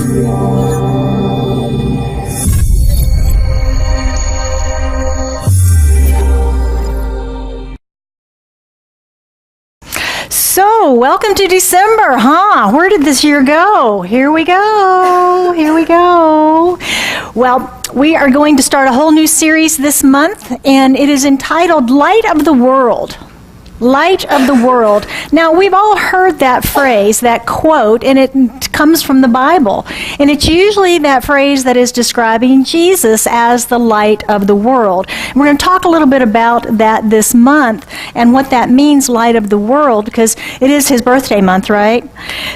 So, welcome to December, huh? Where did this year go? Here we go. Well, we are going to start a whole new series this month, and it is entitled Light of the World. Light of the world. Now, we've all heard that phrase, that quote, and it comes from the Bible. And it's usually that phrase that is describing Jesus as the light of the world. We're going to talk a little bit about that this month and what that means, light of the world, because it is his birthday month, right?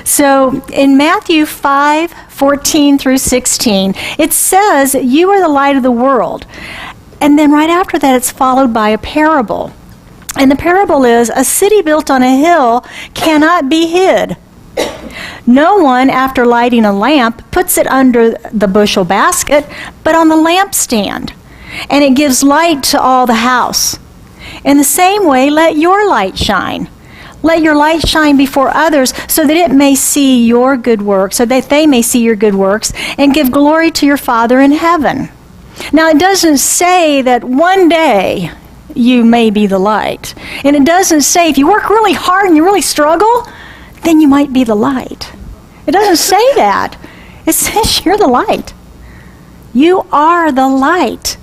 So, in Matthew 5:14 through 16, it says, "You are the light of the world." And then right after that, it's followed by a parable. And the parable is, a city built on a hill cannot be hid. No one, after lighting a lamp, puts it under the bushel basket, but on the lampstand, and it gives light to all the house. In the same way, let your light shine. Let your light shine before others so that it may see your good works, so that they may see your good works, and give glory to your Father in heaven. Now, it doesn't say that one day you may be the light. And it doesn't say if you work really hard and you really struggle, then you might be the light. It doesn't say that. It says you're the light. You are the light.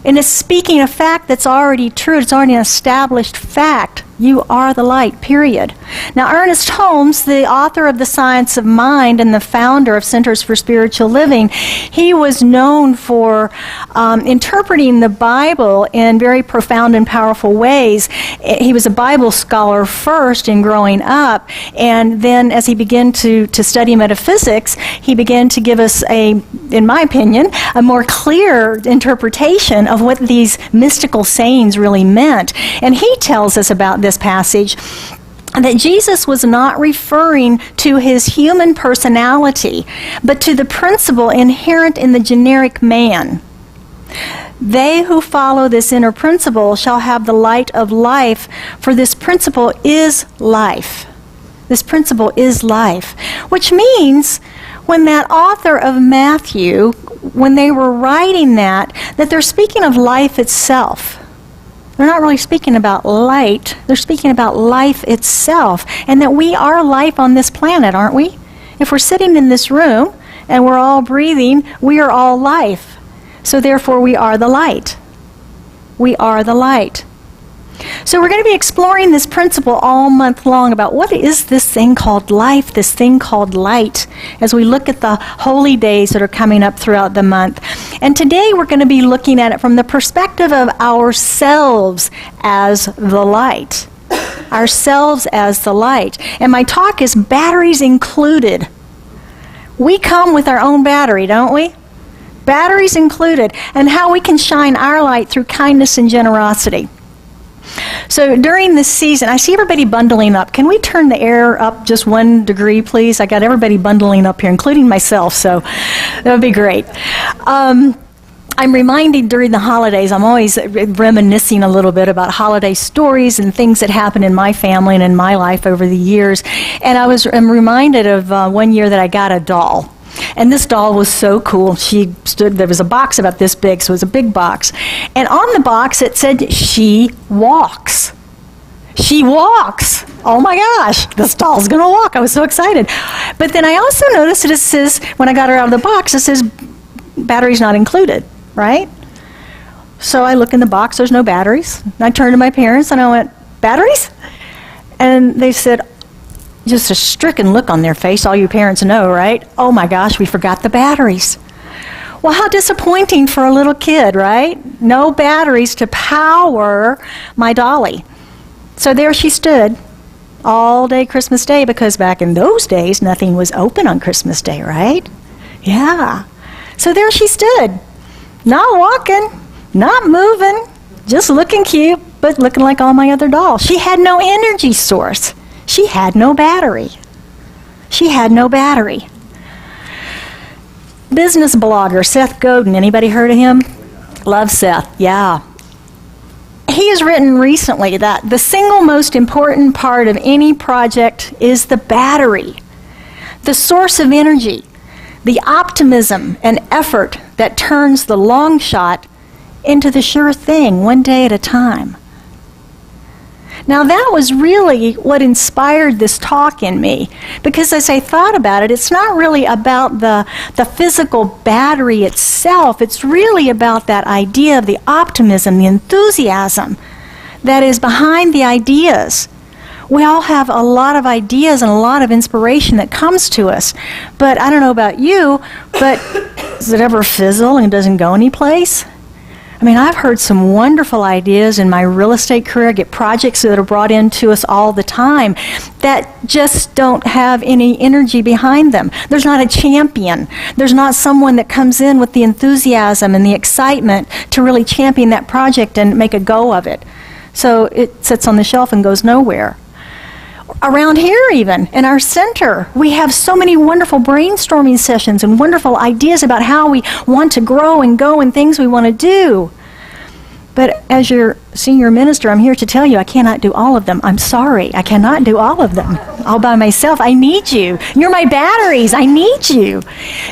And it's speaking a fact that's already true. It's already an established fact. You are the light, period. Now, Ernest Holmes, the author of The Science of Mind and the founder of Centers for Spiritual Living, he was known for interpreting the Bible in very profound and powerful ways. He was a Bible scholar first in growing up, and then as he began to study metaphysics, he began to give us in my opinion, a more clear interpretation of what these mystical sayings really meant. And he tells us about this passage that Jesus was not referring to his human personality, but to the principle inherent in the generic man. They who follow this inner principle shall have the light of life, for this principle is life. This principle is life, which means when that author of Matthew, when they were writing that they're speaking of life itself. They're not really speaking about light. They're speaking about life itself, and that we are life on this planet, aren't we? If we're sitting in this room and we're all breathing, we are all life. So therefore, we are the light. We are the light. So we're going to be exploring this principle all month long about what is this thing called life, this thing called light, as we look at the holy days that are coming up throughout the month. And today we're going to be looking at it from the perspective of ourselves as the light. Ourselves as the light. And my talk is batteries included. We come with our own battery, don't we? Batteries included. And how we can shine our light through kindness and generosity. So during this season, I see everybody bundling up. Can we turn the air up just 1 degree, please? I got everybody bundling up here, including myself, so that would be great. I'm reminded during the holidays, I'm always reminiscing a little bit about holiday stories and things that happened in my family and in my life over the years. And I'm reminded of one year that I got a doll. And this doll was so cool. There was a box about this big, so it was a big box. And on the box it said, "She walks." She walks. Oh my gosh, this doll's gonna walk. I was so excited. But then I also noticed that it says, when I got her out of the box, it says, batteries not included, right? So I look in the box, there's no batteries. And I turned to my parents and I went, "Batteries?" And they said, just a stricken look on their face, all you parents know, right? "Oh my gosh, we forgot the batteries." Well, how disappointing for a little kid, right? No batteries to power my dolly. So there she stood all day Christmas Day, because back in those days, nothing was open on Christmas Day, right? Yeah. So there she stood, not walking, not moving, just looking cute, but looking like all my other dolls. She had no energy source. She had no battery. She had no battery. Business blogger Seth Godin, anybody heard of him? Love Seth, yeah. He has written recently that the single most important part of any project is the battery, the source of energy. The optimism and effort that turns the long shot into the sure thing, one day at a time. Now that was really what inspired this talk in me, because as I thought about it, it's not really about the physical battery itself. It's really about that idea of the optimism, the enthusiasm that is behind the ideas. We all have a lot of ideas and a lot of inspiration that comes to us, but I don't know about you, but does it ever fizzle and doesn't go anyplace? I mean, I've heard some wonderful ideas in my real estate career. I get projects that are brought into us all the time that just don't have any energy behind them. There's not a champion. There's not someone that comes in with the enthusiasm and the excitement to really champion that project and make a go of it. So it sits on the shelf and goes nowhere. Around here even, in our center, we have so many wonderful brainstorming sessions and wonderful ideas about how we want to grow and go and things we want to do. But as your senior minister, I'm here to tell you I cannot do all of them. I'm sorry, I cannot do all of them all by myself. I need you. You're my batteries. I need you.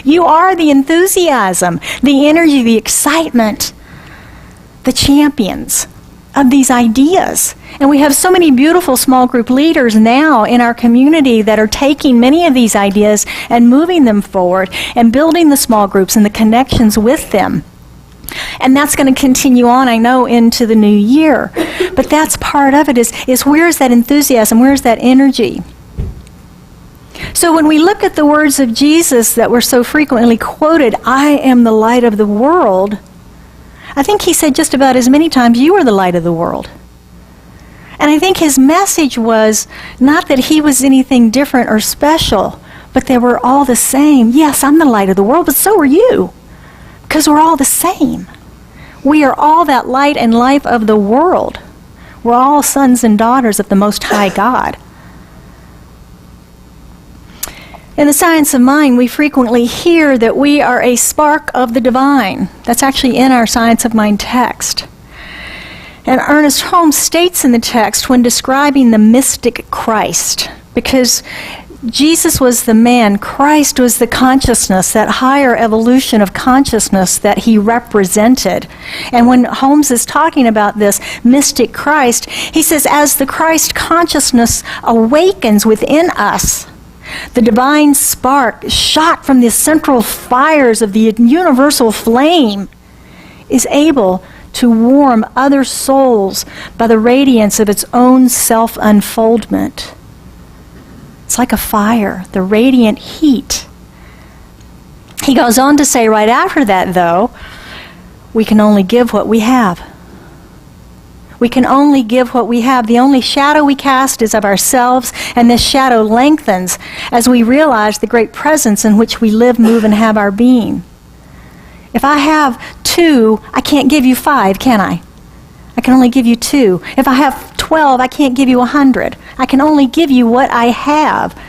You are the enthusiasm, the energy, the excitement, the champions of these ideas. And we have so many beautiful small group leaders now in our community that are taking many of these ideas and moving them forward and building the small groups and the connections with them. And that's going to continue on, I know, into the new year. But that's part of it, is where's that enthusiasm, where's that energy? So when we look at the words of Jesus that were so frequently quoted, I am the light of the world, I think he said just about as many times, you are the light of the world. And I think his message was not that he was anything different or special, but they were all the same. Yes, I'm the light of the world, but so are you, because we're all the same. We are all that light and life of the world. We're all sons and daughters of the Most High God. In the Science of Mind, we frequently hear that we are a spark of the divine. That's actually in our Science of Mind text. And Ernest Holmes states in the text when describing the mystic Christ, because Jesus was the man, Christ was the consciousness, that higher evolution of consciousness that he represented. And when Holmes is talking about this mystic Christ, he says, as the Christ consciousness awakens within us, the divine spark shot from the central fires of the universal flame is able to warm other souls by the radiance of its own self-unfoldment. It's like a fire, the radiant heat. He goes on to say right after that, though, we can only give what we have. We can only give what we have. The only shadow we cast is of ourselves, and this shadow lengthens as we realize the great presence in which we live, move, and have our being. If I have 2, I can't give you 5, can I? I can only give you 2. If I have 12, I can't give you 100. I can only give you what I have.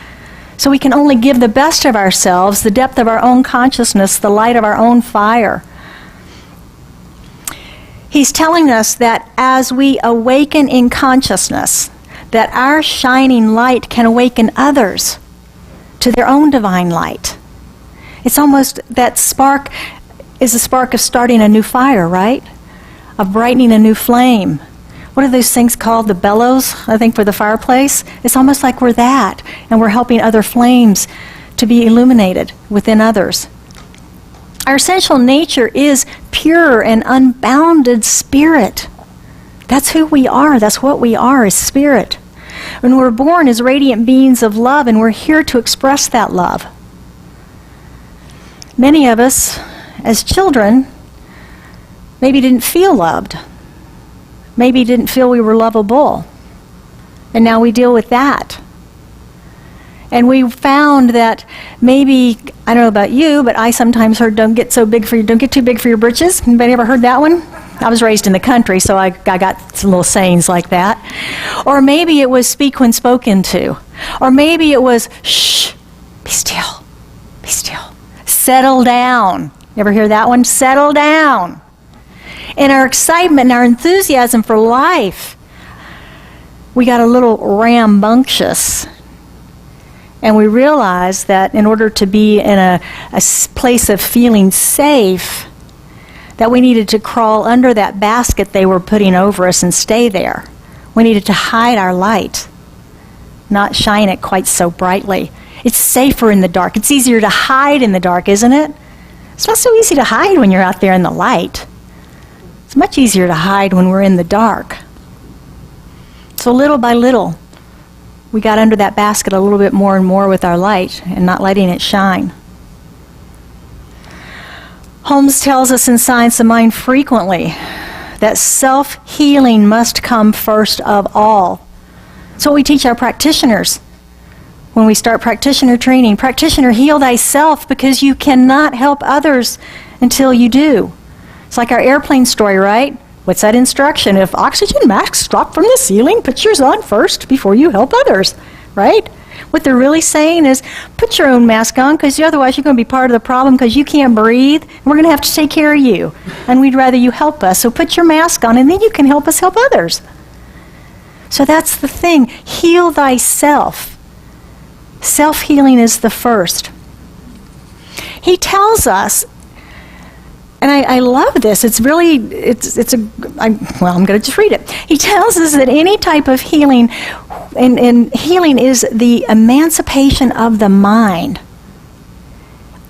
So we can only give the best of ourselves, the depth of our own consciousness, the light of our own fire. He's telling us that as we awaken in consciousness, that our shining light can awaken others to their own divine light. It's almost that spark is a spark of starting a new fire, right? Of brightening a new flame. What are those things called? The bellows, I think, for the fireplace? It's almost like we're that, and we're helping other flames to be illuminated within others. Our essential nature is pure and unbounded spirit. That's who we are. That's what we are, is spirit. When we're born as radiant beings of love, and we're here to express that love. Many of us, as children, maybe didn't feel loved. Maybe didn't feel we were lovable. And now we deal with that. And we found that maybe, I don't know about you, but I sometimes heard, don't get too big for your britches. Anybody ever heard that one? I was raised in the country, so I got some little sayings like that. Or maybe it was speak when spoken to. Or maybe it was, shh, be still, be still. Settle down. You ever hear that one? Settle down. In our excitement and our enthusiasm for life, we got a little rambunctious. And we realized that in order to be in a place of feeling safe, that we needed to crawl under that basket they were putting over us and stay there. We needed to hide our light, not shine it quite so brightly. It's safer in the dark. It's easier to hide in the dark, isn't it? It's not so easy to hide when you're out there in the light. It's much easier to hide when we're in the dark. So little by little, we got under that basket a little bit more and more with our light and not letting it shine. Holmes tells us in Science of Mind frequently that self-healing must come first of all. That's what we teach our practitioners when we start practitioner training. Practitioner, heal thyself, because you cannot help others until you do. It's like our airplane story, right? What's that instruction? If oxygen masks drop from the ceiling, put yours on first before you help others, right? What they're really saying is, put your own mask on, because otherwise you're going to be part of the problem because you can't breathe, and we're going to have to take care of you. And we'd rather you help us. So put your mask on, and then you can help us help others. So that's the thing. Heal thyself. Self-healing is the first. He tells us, and I love this. It's really, I'm going to just read it. He tells us that any type of healing, and healing is the emancipation of the mind.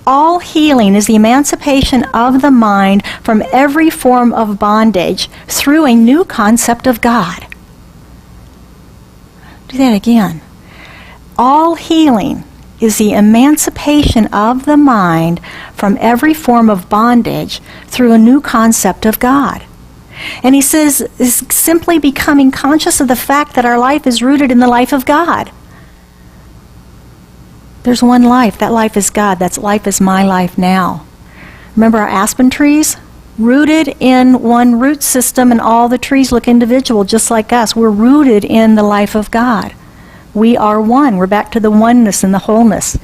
All healing is the emancipation of the mind from every form of bondage through a new concept of God. Do that again. All healing is the emancipation of the mind from every form of bondage through a new concept of God. And he says, is simply becoming conscious of the fact that our life is rooted in the life of God. There's one life. That life is God. That life is my life now. Remember our aspen trees? Rooted in one root system, and all the trees look individual, just like us. We're rooted in the life of God. We are one. We're back to the oneness and the wholeness.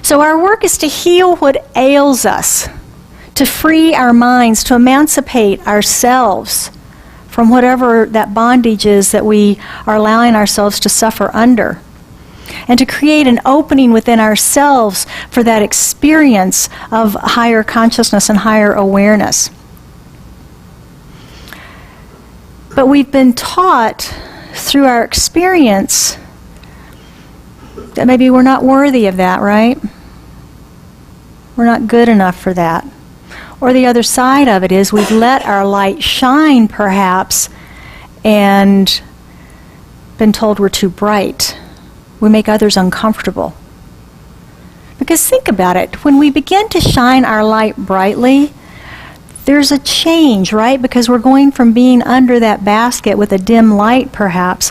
So our work is to heal what ails us, to free our minds, to emancipate ourselves from whatever that bondage is that we are allowing ourselves to suffer under, and to create an opening within ourselves for that experience of higher consciousness and higher awareness. But we've been taught through our experience that maybe we're not worthy of that, right? We're not good enough for that. Or the other side of it is we've let our light shine, perhaps, and been told we're too bright. We make others uncomfortable. Because think about it. When we begin to shine our light brightly, there's a change, right? Because we're going from being under that basket with a dim light, perhaps,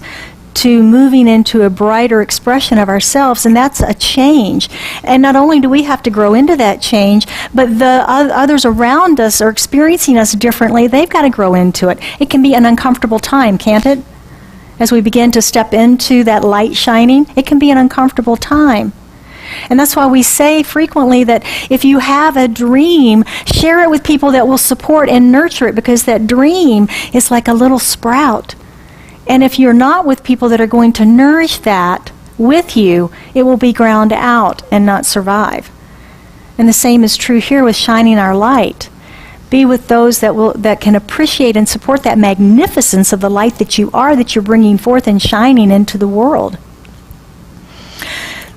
to moving into a brighter expression of ourselves, and that's a change. And not only do we have to grow into that change, but the others around us are experiencing us differently. They've got to grow into it. It can be an uncomfortable time, can't it? As we begin to step into that light shining, it can be an uncomfortable time. And that's why we say frequently that if you have a dream, share it with people that will support and nurture it, because that dream is like a little sprout. And if you're not with people that are going to nourish that with you, it will be ground out and not survive. And the same is true here with shining our light. Be with those that can appreciate and support that magnificence of the light that you're bringing forth and shining into the world.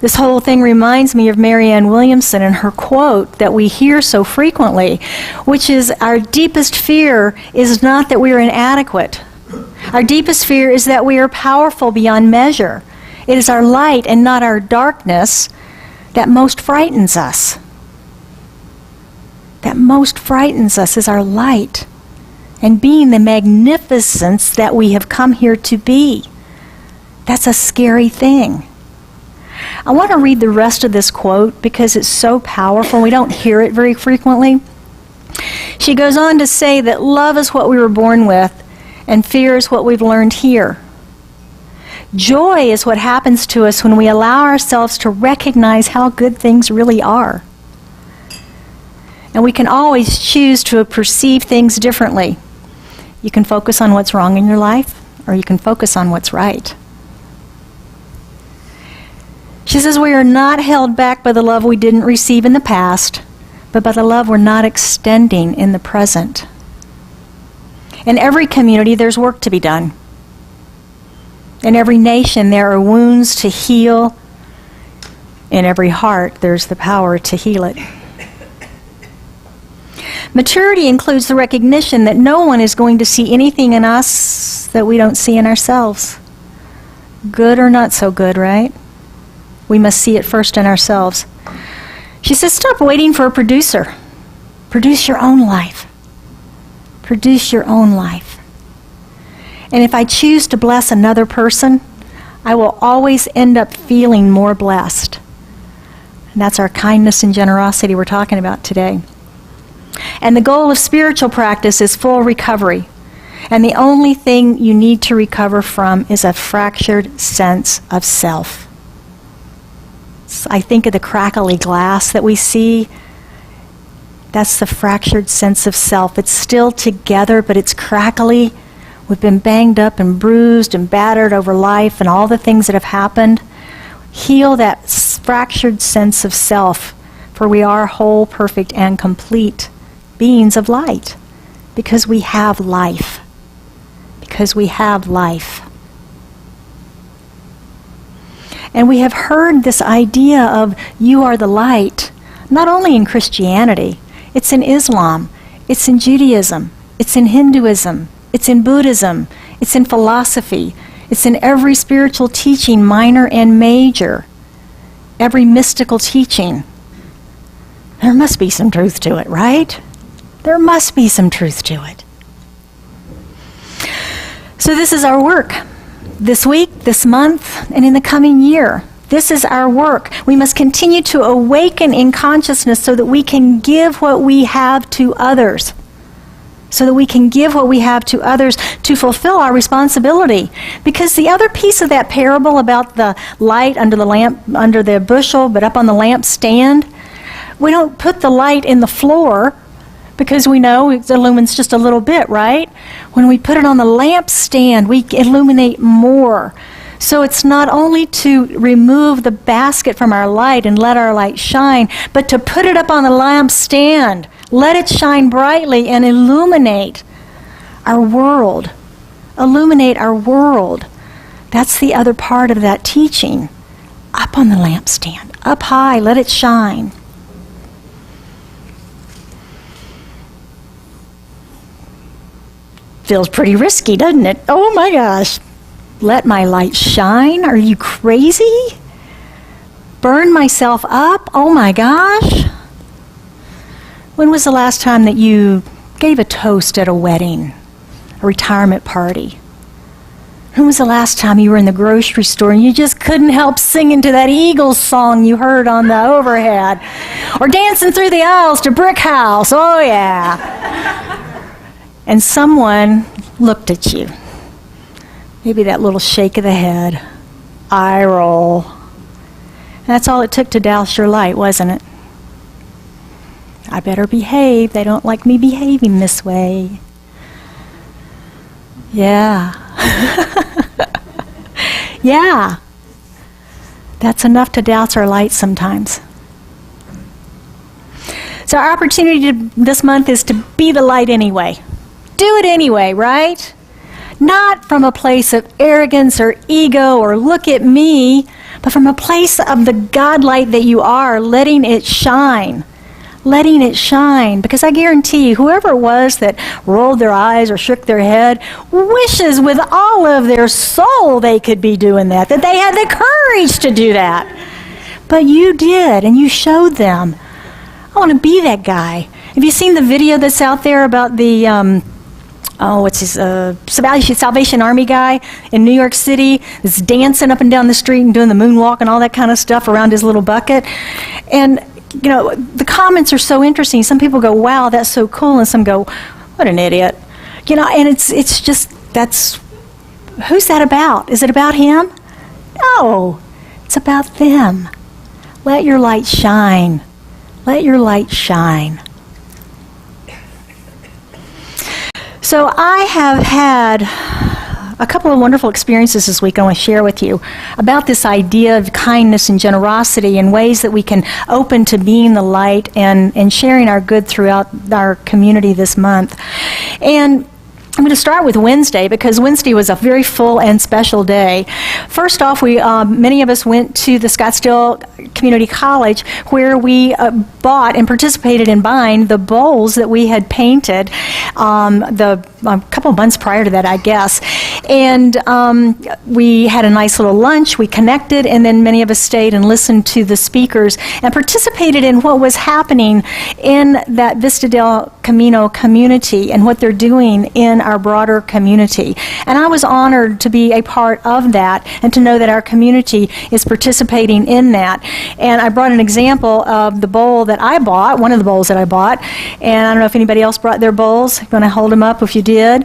This whole thing reminds me of Marianne Williamson and her quote that we hear so frequently, which is, our deepest fear is not that we are inadequate. Our deepest fear is that we are powerful beyond measure. It is our light and not our darkness that most frightens us. That most frightens us is our light and being the magnificence that we have come here to be. That's a scary thing. I want to read the rest of this quote because it's so powerful. We don't hear it very frequently. She goes on to say that love is what we were born with and fear is what we've learned here. Joy is what happens to us when we allow ourselves to recognize how good things really are. And we can always choose to perceive things differently. You can focus on what's wrong in your life, or you can focus on what's right. She says we are not held back by the love we didn't receive in the past, but by the love we're not extending in the present. In every community, there's work to be done. In every nation, there are wounds to heal. In every heart, there's the power to heal it. Maturity includes the recognition that no one is going to see anything in us that we don't see in ourselves. Good or not so good, right? We must see it first in ourselves. She says, stop waiting for a producer. Produce your own life. Produce your own life. And if I choose to bless another person, I will always end up feeling more blessed. And that's our kindness and generosity we're talking about today. And the goal of spiritual practice is full recovery. And the only thing you need to recover from is a fractured sense of self. I think of the crackly glass that we see. That's the fractured sense of self. It's still together, but it's crackly. We've been banged up and bruised and battered over life and all the things that have happened. Heal that fractured sense of self, for we are whole, perfect, and complete beings of light, because we have life. Because we have life. And we have heard this idea of you are the light, not only in Christianity. It's in Islam, it's in Judaism, it's in Hinduism, it's in Buddhism, it's in philosophy, it's in every spiritual teaching, minor and major, every mystical teaching. There must be some truth to it, right? There must be some truth to it. So this is our work. This week, this month, and in the coming year. This is our work. We must continue to awaken in consciousness so that we can give what we have to others. So that we can give what we have to others to fulfill our responsibility. Because the other piece of that parable about the light under the lamp, under the bushel, but up on the lampstand, we don't put the light in the floor because we know it illumines just a little bit, right? When we put it on the lampstand, we illuminate more. So it's not only to remove the basket from our light and let our light shine, but to put it up on the lampstand. Let it shine brightly and illuminate our world. Illuminate our world. That's the other part of that teaching. Up on the lampstand. Up high. Let it shine. Feels pretty risky, doesn't it? Oh my gosh. Let my light shine? Are you crazy? Burn myself up? Oh my gosh. When was the last time that you gave a toast at a wedding, a retirement party? When was the last time you were in the grocery store and you just couldn't help singing to that Eagles song you heard on the overhead? Or dancing through the aisles to Brick House? Oh yeah. And someone looked at you. Maybe that little shake of the head, eye roll. And that's all it took to douse your light, wasn't it? I better behave. They don't like me behaving this way. Yeah. Yeah. That's enough to douse our light sometimes. So our opportunity this month is to be the light anyway. Do it anyway, right? Not from a place of arrogance or ego or look at me, but from a place of the God light that you are, letting it shine. Letting it shine. Because I guarantee you, whoever it was that rolled their eyes or shook their head wishes with all of their soul they could be doing that they had the courage to do that. But you did, and you showed them. I want to be that guy. Have you seen the video that's out there about the Salvation Army guy in New York City that's dancing up and down the street and doing the moonwalk and all that kind of stuff around his little bucket? And, you know, the comments are so interesting. Some people go, wow, that's so cool. And some go, what an idiot. You know, and it's just, who's that about? Is it about him? No, it's about them. Let your light shine. Let your light shine. So I have had a couple of wonderful experiences this week I want to share with you about this idea of kindness and generosity and ways that we can open to being the light and sharing our good throughout our community this month. And I'm going to start with Wednesday because Wednesday was a very full and special day. First off, many of us went to the Scottsdale Community College where we bought and participated in buying the bowls that we had painted a couple of months prior to that, I guess. And we had a nice little lunch, we connected, and then many of us stayed and listened to the speakers and participated in what was happening in that Vista del Camino community and what they're doing in our broader community. And I was honored to be a part of that and to know that our community is participating in that. And I brought an example of the bowl that I bought, one of the bowls that I bought, and I don't know if anybody else brought their bowls. You want to hold them up if you did?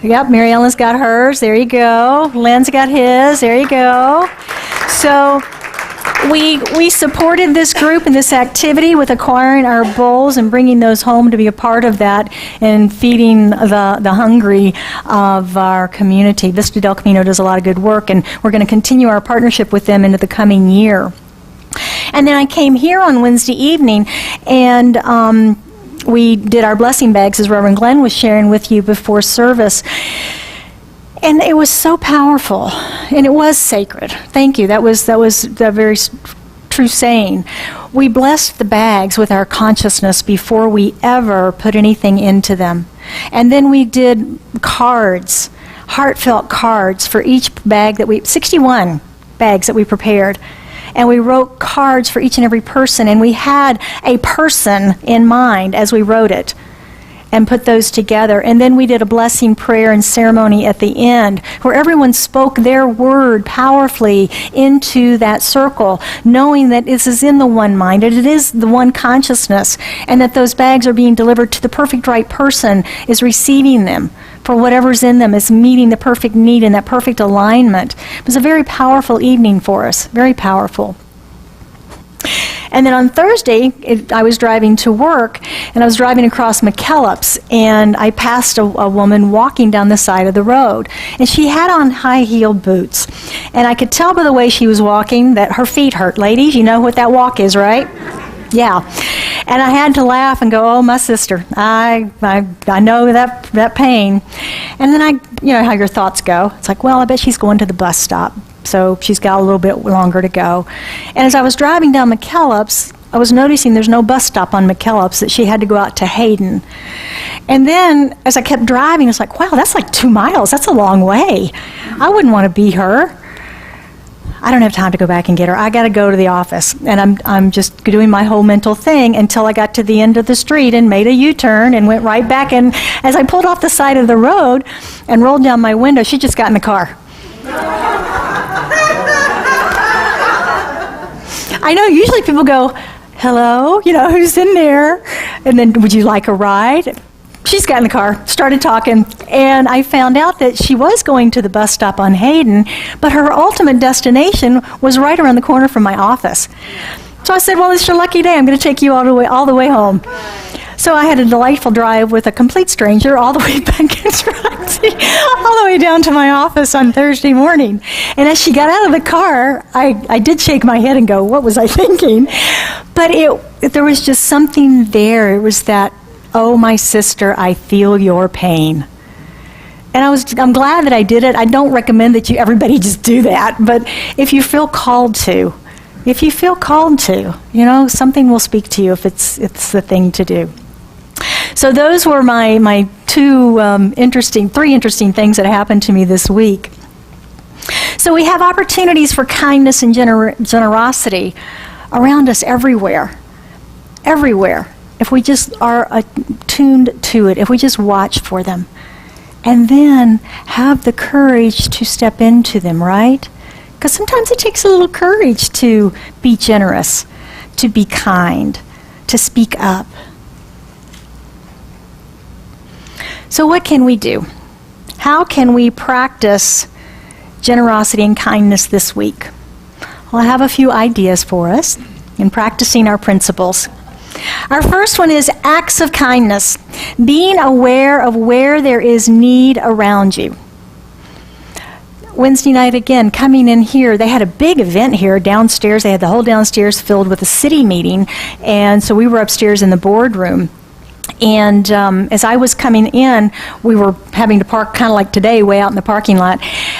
Yep, Mary Ellen's got hers. There you go. Len's got his. There you go. So we supported this group and this activity with acquiring our bowls and bringing those home to be a part of that and feeding the hungry of our community. Vista del Camino does a lot of good work, and we're going to continue our partnership with them into the coming year. And then I came here on Wednesday evening, and we did our blessing bags, as Reverend Glenn was sharing with you before service. And it was so powerful, and it was sacred. Thank you. That was the very true saying. We blessed the bags with our consciousness before we ever put anything into them. And then we did cards, heartfelt cards for each bag 61 bags that we prepared. And we wrote cards for each and every person, and we had a person in mind as we wrote it and put those together. And then we did a blessing prayer and ceremony at the end where everyone spoke their word powerfully into that circle, knowing that this is in the one mind, and it is the one consciousness, and that those bags are being delivered to the perfect right person is receiving them for whatever's in them, is meeting the perfect need and that perfect alignment. It was a very powerful evening for us, very powerful. And then on Thursday, I was driving to work, and I was driving across McKellips, and I passed a woman walking down the side of the road. And she had on high-heeled boots. And I could tell by the way she was walking that her feet hurt. Ladies, you know what that walk is, right? Yeah. And I had to laugh and go, oh, my sister, I know that pain. And then you know how your thoughts go. It's like, well, I bet she's going to the bus stop. So she's got a little bit longer to go. And as I was driving down McKellips, I was noticing there's no bus stop on McKellips, that she had to go out to Hayden. And then as I kept driving, it's like, wow, that's like 2 miles. That's a long way. I wouldn't want to be her. I don't have time to go back and get her. I got to go to the office. And I'm just doing my whole mental thing until I got to the end of the street and made a U-turn and went right back. And as I pulled off the side of the road and rolled down my window, she just got in the car. I know usually people go, hello, you know, who's in there? And then, would you like a ride? She's got in the car, started talking, and I found out that she was going to the bus stop on Hayden, but her ultimate destination was right around the corner from my office. So I said, well, it's your lucky day. I'm going to take you all the way home. So I had a delightful drive with a complete stranger all the way back in Roxy, all the way down to my office on Thursday morning. And as she got out of the car, I did shake my head and go, what was I thinking? But there was just something there. It was that, oh, my sister, I feel your pain. And I'm glad that I did it. I don't recommend that everybody just do that. But if you feel called to, you know, something will speak to you if it's the thing to do. So those were my three interesting things that happened to me this week. So we have opportunities for kindness and generosity around us everywhere. Everywhere. If we just are attuned to it, if we just watch for them. And then have the courage to step into them, right? Because sometimes it takes a little courage to be generous, to be kind, to speak up. So what can we do? How can we practice generosity and kindness this week? Well, I have a few ideas for us in practicing our principles. Our first one is acts of kindness, being aware of where there is need around you. Wednesday night again, coming in here, they had a big event here downstairs. They had the whole downstairs filled with a city meeting, and so we were upstairs in the boardroom. And as I was coming in, we were having to park kind of like today, way out in the parking lot.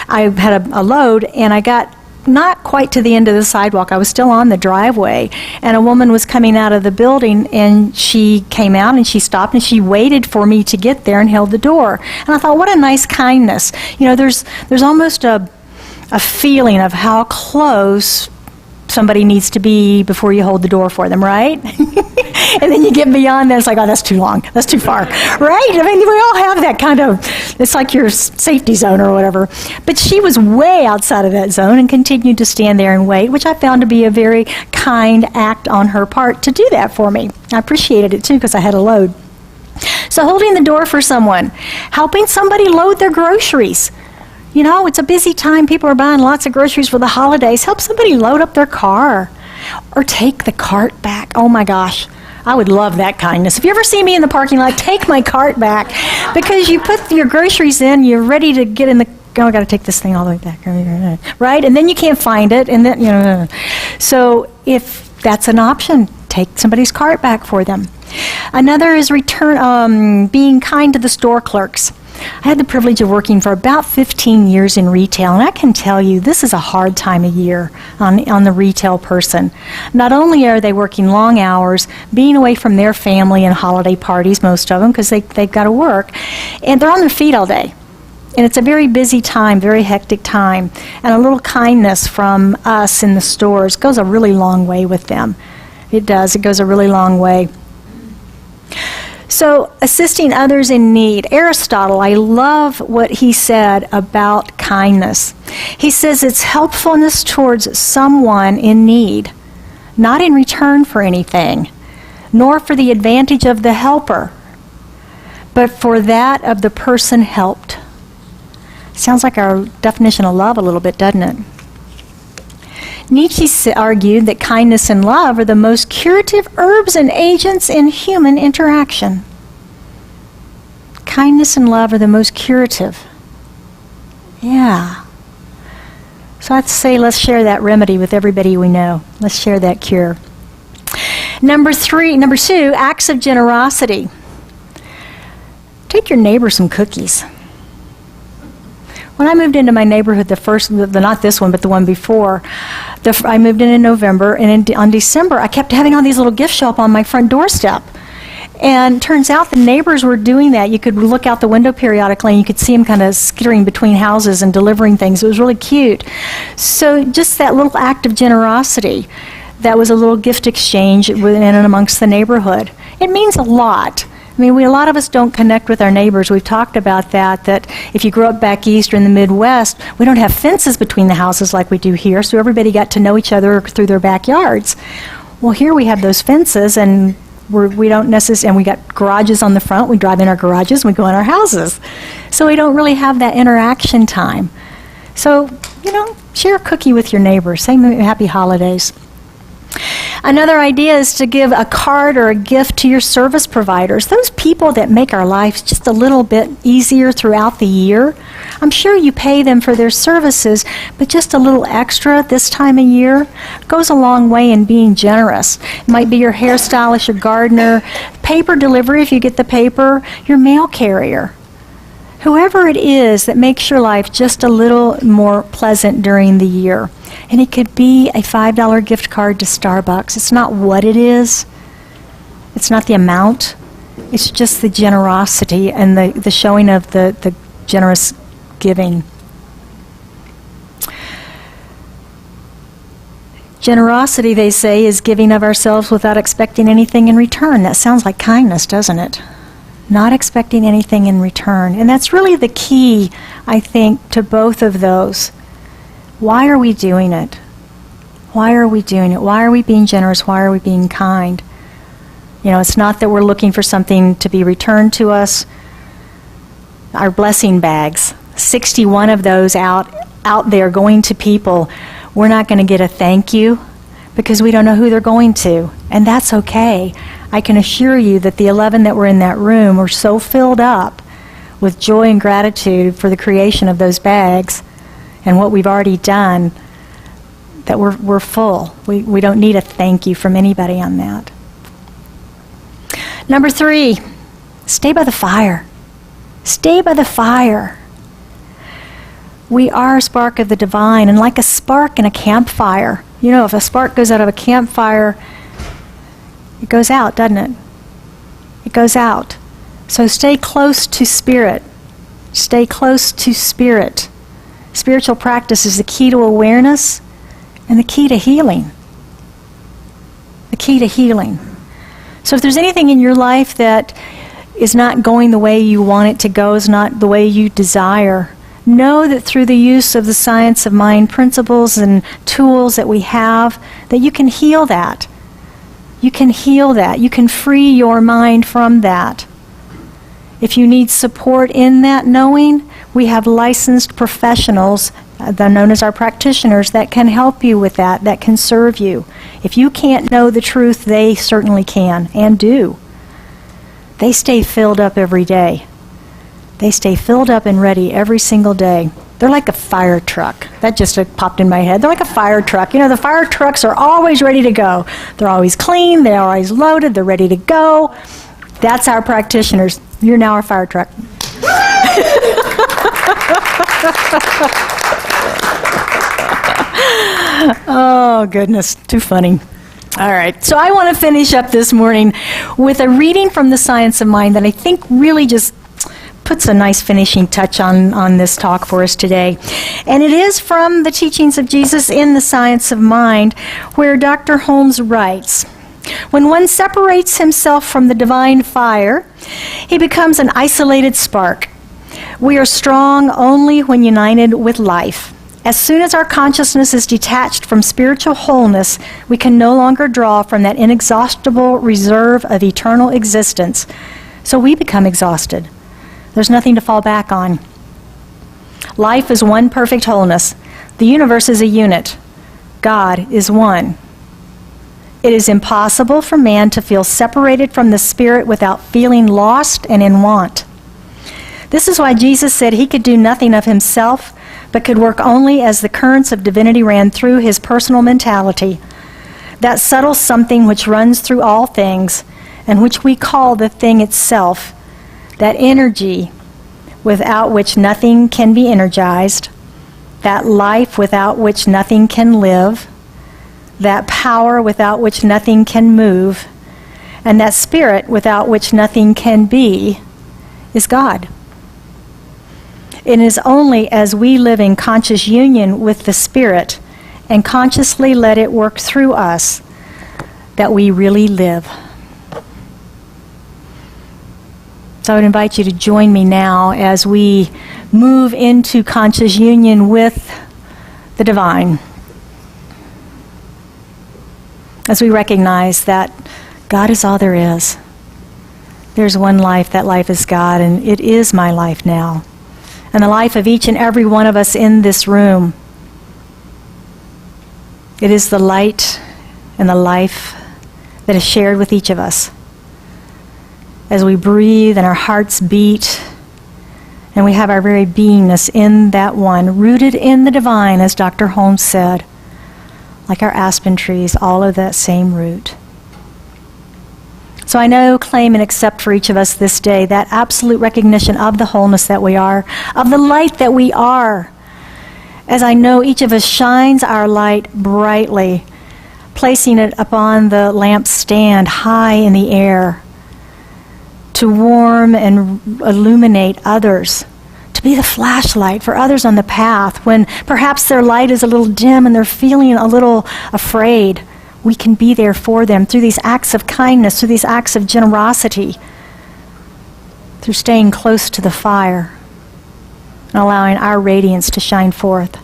I had a load, and I got not quite to the end of the sidewalk. I was still on the driveway, and a woman was coming out of the building, and she came out and she stopped and she waited for me to get there and held the door. And I thought, what a nice kindness. You know, there's almost a feeling of how close somebody needs to be before you hold the door for them, right? And then you get beyond that, it's like, oh, that's too long, that's too far, right? I mean, we all have that kind of, it's like your safety zone or whatever. But she was way outside of that zone and continued to stand there and wait, which I found to be a very kind act on her part to do that for me. I appreciated it too, because I had a load. So holding the door for someone, helping somebody load their groceries. You know, it's a busy time. People are buying lots of groceries for the holidays. Help somebody load up their car or take the cart back. Oh my gosh, I would love that kindness. If you ever see me in the parking lot, take my cart back, because you put your groceries in, you're ready to get in the, oh, I got to take this thing all the way back, right? And then you can't find it, and then, you know. So if that's an option, take somebody's cart back for them. Another is being kind to the store clerks. I had the privilege of working for about 15 years in retail, and I can tell you this is a hard time of year on the retail person. Not only are they working long hours, being away from their family and holiday parties, most of them, because they've got to work, and they're on their feet all day. And it's a very busy time, very hectic time, and a little kindness from us in the stores goes a really long way with them. It does. It goes a really long way. So, assisting others in need. Aristotle, I love what he said about kindness. He says it's helpfulness towards someone in need, not in return for anything, nor for the advantage of the helper, but for that of the person helped. Sounds like our definition of love a little bit, doesn't it? Nietzsche argued that kindness and love are the most curative herbs and agents in human interaction. Kindness and love are the most curative. Yeah. So I'd say let's share that remedy with everybody we know. Let's share that cure. Number 2, acts of generosity. Take your neighbor some cookies. When I moved into my neighborhood, not this one, but the one before, I moved in November, and on December, I kept having all these little gifts show up on my front doorstep. And turns out the neighbors were doing that. You could look out the window periodically, and you could see them kind of skittering between houses and delivering things. It was really cute. So just that little act of generosity, that was a little gift exchange in and amongst the neighborhood. It means a lot. I mean, a lot of us don't connect with our neighbors. We've talked about that if you grew up back east or in the Midwest, we don't have fences between the houses like we do here, so everybody got to know each other through their backyards. Well, here we have those fences, and we don't necessarily, and we got garages on the front. We drive in our garages, and we go in our houses. So we don't really have that interaction time. So, share a cookie with your neighbor. Say happy holidays. Another idea is to give a card or a gift to your service providers, those people that make our lives just a little bit easier throughout the year. I'm sure you pay them for their services, but just a little extra this time of year goes a long way in being generous. It might be your hairstylist, your gardener, paper delivery if you get the paper, your mail carrier. Whoever it is that makes your life just a little more pleasant during the year. And it could be a $5 gift card to Starbucks. It's not what it is. It's not the amount. It's just the generosity and the showing of the generous giving. Generosity, they say, is giving of ourselves without expecting anything in return. That sounds like kindness, doesn't it? Not expecting anything in return. And that's really the key, I think, to both of those. Why are we doing it? Why are we doing it? Why are we being generous? Why are we being kind? It's not that we're looking for something to be returned to us. Our blessing bags, 61 of those out there going to people, we're not going to get a thank you because we don't know who they're going to. And that's okay. I can assure you that the 11 that were in that room were so filled up with joy and gratitude for the creation of those bags and what we've already done, that we're full. We don't need a thank you from anybody on that. Number 3, stay by the fire. Stay by the fire. We are a spark of the divine, and like a spark in a campfire. You know, if a spark goes out of a campfire, it goes out, doesn't it? It goes out. So stay close to Spirit. Stay close to Spirit. Spiritual practice is the key to awareness and the key to healing. The key to healing. So if there's anything in your life that is not going the way you want it to go, is not the way you desire, know that through the use of the science of mind principles and tools that we have, that you can heal that. You can heal that. You can free your mind from that. If you need support in that knowing, we have licensed professionals, they're known as our practitioners, that can help you with that can serve you. If you can't know the truth, they certainly can and do. They stay filled up every day. They stay filled up and ready every single day. They're like a fire truck. That just popped in my head. They're like a fire truck. You know, the fire trucks are always ready to go. They're always clean. They're always loaded. They're ready to go. That's our practitioners. You're now our fire truck. Oh, goodness. Too funny. All right. So I want to finish up this morning with a reading from the Science of Mind that I think really just puts a nice finishing touch on this talk for us today. And it is from the teachings of Jesus in the Science of Mind, where Dr. Holmes writes, "When one separates himself from the divine fire, he becomes an isolated spark. We are strong only when united with life. As soon as our consciousness is detached from spiritual wholeness, we can no longer draw from that inexhaustible reserve of eternal existence. So we become exhausted. There's nothing to fall back on. Life is one perfect wholeness. The universe is a unit. God is one. It is impossible for man to feel separated from the Spirit without feeling lost and in want. This is why Jesus said he could do nothing of himself, but could work only as the currents of divinity ran through his personal mentality. That subtle something which runs through all things, and which we call the thing itself, that energy without which nothing can be energized, that life without which nothing can live, that power without which nothing can move, and that spirit without which nothing can be, is God. It is only as we live in conscious union with the Spirit and consciously let it work through us that we really live." So I would invite you to join me now as we move into conscious union with the divine. As we recognize that God is all there is. There's one life, that life is God, and it is my life now. And the life of each and every one of us in this room. It is the light and the life that is shared with each of us. As we breathe and our hearts beat, and we have our very beingness in that one, rooted in the divine, as Dr. Holmes said, like our aspen trees, all of that same root. So I know, claim, and accept for each of us this day that absolute recognition of the wholeness that we are, of the light that we are. As I know each of us shines our light brightly, placing it upon the lampstand high in the air, to warm and illuminate others, to be the flashlight for others on the path when perhaps their light is a little dim and they're feeling a little afraid. We can be there for them through these acts of kindness, through these acts of generosity, through staying close to the fire and allowing our radiance to shine forth.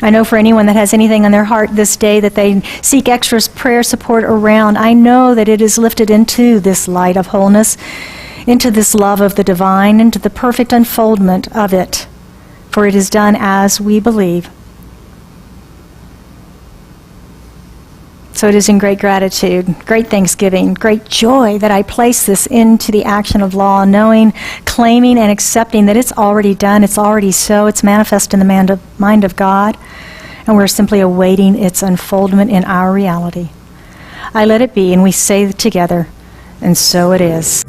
I know for anyone that has anything on their heart this day that they seek extra prayer support around, I know that it is lifted into this light of wholeness, into this love of the divine, into the perfect unfoldment of it, for it is done as we believe. So it is in great gratitude, great thanksgiving, great joy that I place this into the action of law, knowing, claiming, and accepting that it's already done, it's already so, it's manifest in the mind of God, and we're simply awaiting its unfoldment in our reality. I let it be, and we say together, and so it is.